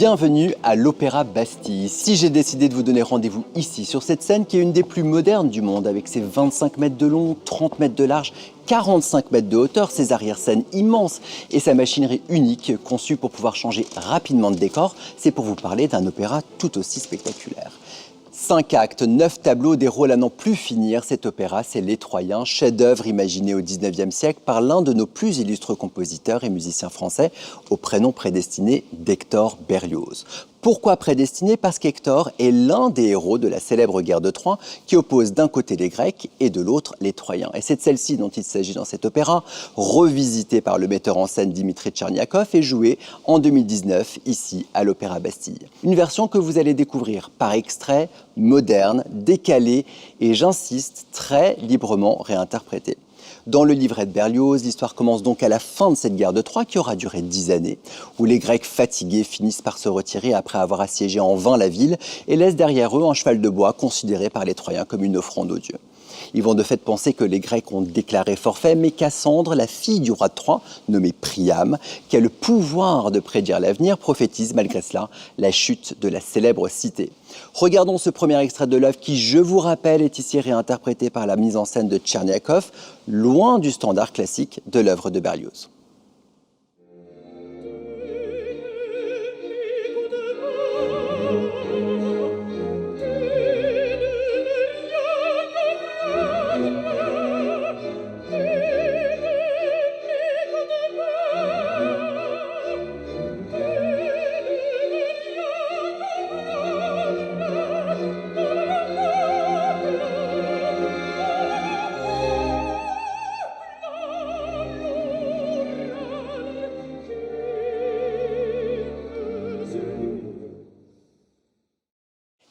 Bienvenue à l'Opéra Bastille. Si j'ai décidé de vous donner rendez-vous ici, sur cette scène qui est une des plus modernes du monde, avec ses 25 mètres de long, 30 mètres de large, 45 mètres de hauteur, ses arrière-scènes immenses et sa machinerie unique conçue pour pouvoir changer rapidement de décor, c'est pour vous parler d'un opéra tout aussi spectaculaire. 5 actes, 9 tableaux, des rôles à n'en plus finir. Cet opéra, c'est Les Troyens, chef-d'œuvre imaginé au XIXe siècle par l'un de nos plus illustres compositeurs et musiciens français, au prénom prédestiné d'Hector Berlioz. Pourquoi prédestiné? Parce qu'Hector est l'un des héros de la célèbre guerre de Troie qui oppose d'un côté les Grecs et de l'autre les Troyens. Et c'est de celle-ci dont il s'agit dans cet opéra, revisité par le metteur en scène Dimitri Tcherniakov et joué en 2019 ici à l'Opéra Bastille. Une version que vous allez découvrir par extrait, moderne, décalée et, j'insiste, très librement réinterprétée. Dans le livret de Berlioz, l'histoire commence donc à la fin de cette guerre de Troie qui aura duré 10 années, où les Grecs fatigués finissent par se retirer après avoir assiégé en vain la ville et laissent derrière eux un cheval de bois considéré par les Troyens comme une offrande aux dieux. Ils vont de fait penser que les Grecs ont déclaré forfait, mais Cassandre, la fille du roi de Troie, nommée Priam, qui a le pouvoir de prédire l'avenir, prophétise malgré cela la chute de la célèbre cité. Regardons ce premier extrait de l'œuvre qui, je vous rappelle, est ici réinterprété par la mise en scène de Tcherniakov, loin du standard classique de l'œuvre de Berlioz.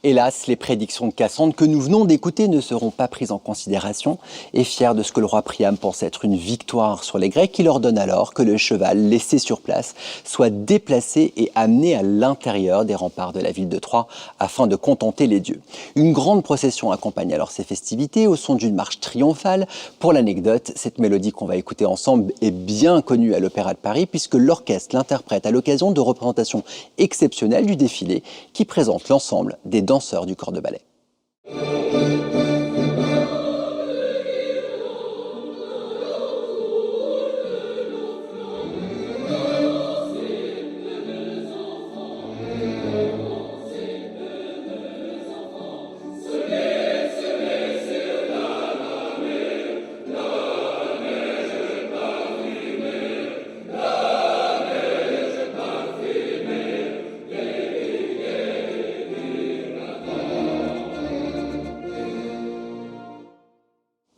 Hélas, les prédictions de Cassandre que nous venons d'écouter ne seront pas prises en considération et fier de ce que le roi Priam pense être une victoire sur les Grecs, il ordonne alors que le cheval laissé sur place soit déplacé et amené à l'intérieur des remparts de la ville de Troie afin de contenter les dieux. Une grande procession accompagne alors ces festivités au son d'une marche triomphale. Pour l'anecdote, cette mélodie qu'on va écouter ensemble est bien connue à l'Opéra de Paris puisque l'orchestre l'interprète à l'occasion de représentations exceptionnelles du défilé qui présente l'ensemble des danseurs du corps de ballet.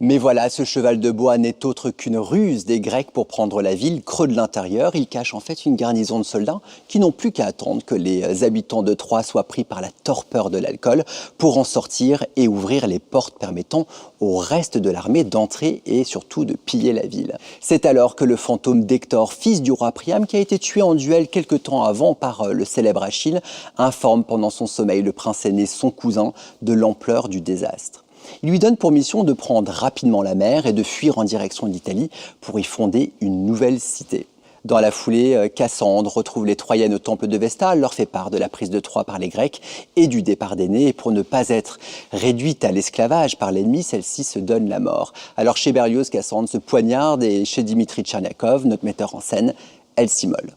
Mais voilà, ce cheval de bois n'est autre qu'une ruse des Grecs pour prendre la ville, creux de l'intérieur. Il cache en fait une garnison de soldats qui n'ont plus qu'à attendre que les habitants de Troie soient pris par la torpeur de l'alcool pour en sortir et ouvrir les portes permettant au reste de l'armée d'entrer et surtout de piller la ville. C'est alors que le fantôme d'Hector, fils du roi Priam, qui a été tué en duel quelque temps avant par le célèbre Achille, informe pendant son sommeil le prince aîné, son cousin, de l'ampleur du désastre. Il lui donne pour mission de prendre rapidement la mer et de fuir en direction d'Italie pour y fonder une nouvelle cité. Dans la foulée, Cassandre retrouve les Troyennes au temple de Vesta, leur fait part de la prise de Troie par les Grecs et du départ d'Énée. Et pour ne pas être réduite à l'esclavage par l'ennemi, celle-ci se donne la mort. Alors chez Berlioz, Cassandre se poignarde et chez Dimitri Tcherniakov, notre metteur en scène, elle s'immole.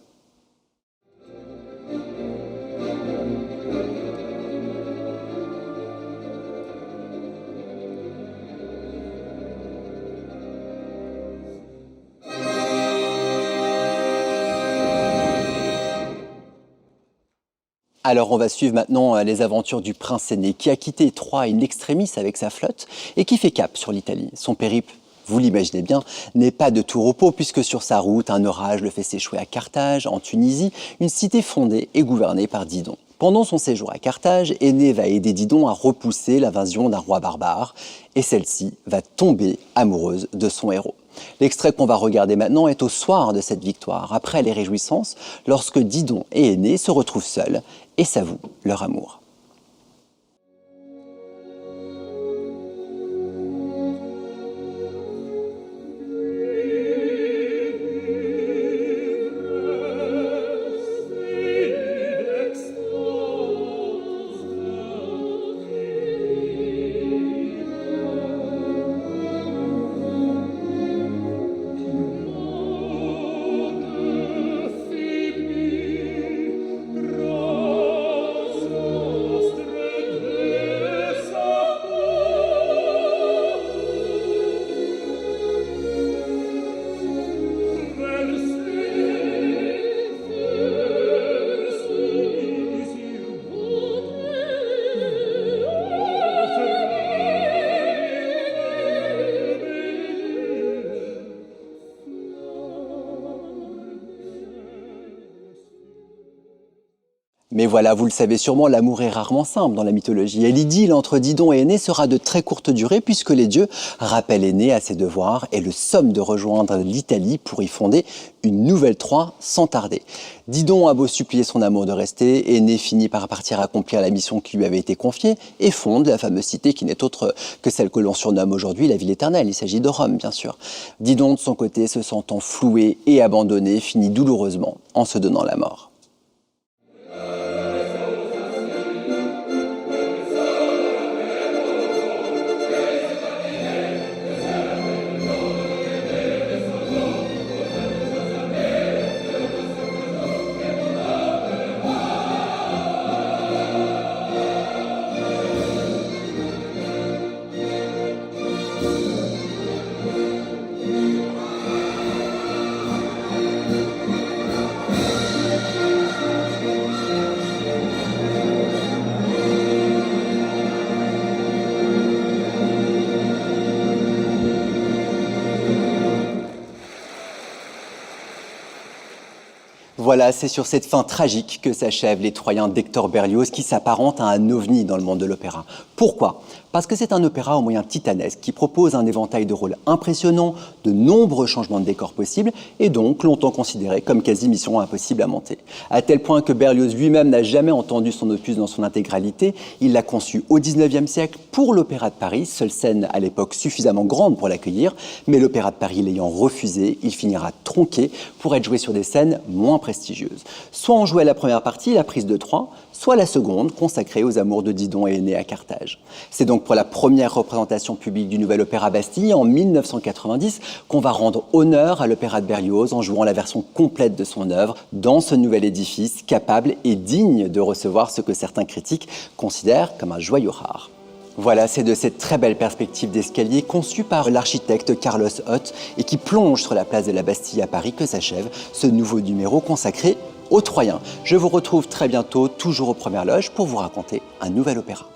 Alors on va suivre maintenant les aventures du prince aîné qui a quitté Troie in extremis avec sa flotte et qui fait cap sur l'Italie. Son périple, vous l'imaginez bien, n'est pas de tout repos puisque sur sa route, un orage le fait s'échouer à Carthage, en Tunisie, une cité fondée et gouvernée par Didon. Pendant son séjour à Carthage, Énée va aider Didon à repousser l'invasion d'un roi barbare, et celle-ci va tomber amoureuse de son héros. L'extrait qu'on va regarder maintenant est au soir de cette victoire, après les réjouissances, lorsque Didon et Énée se retrouvent seuls et s'avouent leur amour. Mais voilà, vous le savez sûrement, l'amour est rarement simple dans la mythologie. Et l'idylle entre Didon et Énée sera de très courte durée puisque les dieux rappellent Énée à ses devoirs et le somment de rejoindre l'Italie pour y fonder une nouvelle Troie sans tarder. Didon a beau supplier son amour de rester, Énée finit par partir accomplir la mission qui lui avait été confiée et fonde la fameuse cité qui n'est autre que celle que l'on surnomme aujourd'hui la ville éternelle. Il s'agit de Rome, bien sûr. Didon, de son côté, se sentant floué et abandonné, finit douloureusement en se donnant la mort. Voilà, c'est sur cette fin tragique que s'achèvent les Troyens d'Hector Berlioz qui s'apparente à un ovni dans le monde de l'opéra. Pourquoi ? Parce que c'est un opéra aux moyens titanesques qui propose un éventail de rôles impressionnants, de nombreux changements de décor possibles et donc longtemps considéré comme quasi mission impossible à monter. À tel point que Berlioz lui-même n'a jamais entendu son opus dans son intégralité. Il l'a conçu au XIXe siècle pour l'Opéra de Paris, seule scène à l'époque suffisamment grande pour l'accueillir, mais l'Opéra de Paris l'ayant refusé, il finira tronqué pour être joué sur des scènes moins prestigieuses. Soit on jouait la première partie, la prise de Troie, soit la seconde, consacrée aux amours de Didon et Énée à Carthage. C'est donc pour la première représentation publique du Nouvel Opéra Bastille, en 1990, qu'on va rendre honneur à l'Opéra de Berlioz en jouant la version complète de son œuvre dans ce nouvel édifice, capable et digne de recevoir ce que certains critiques considèrent comme un joyau rare. Voilà, c'est de cette très belle perspective d'escalier conçue par l'architecte Carlos Hott et qui plonge sur la place de la Bastille à Paris que s'achève ce nouveau numéro consacré aux Troyens. Je vous retrouve très bientôt, toujours aux premières loges, pour vous raconter un nouvel opéra.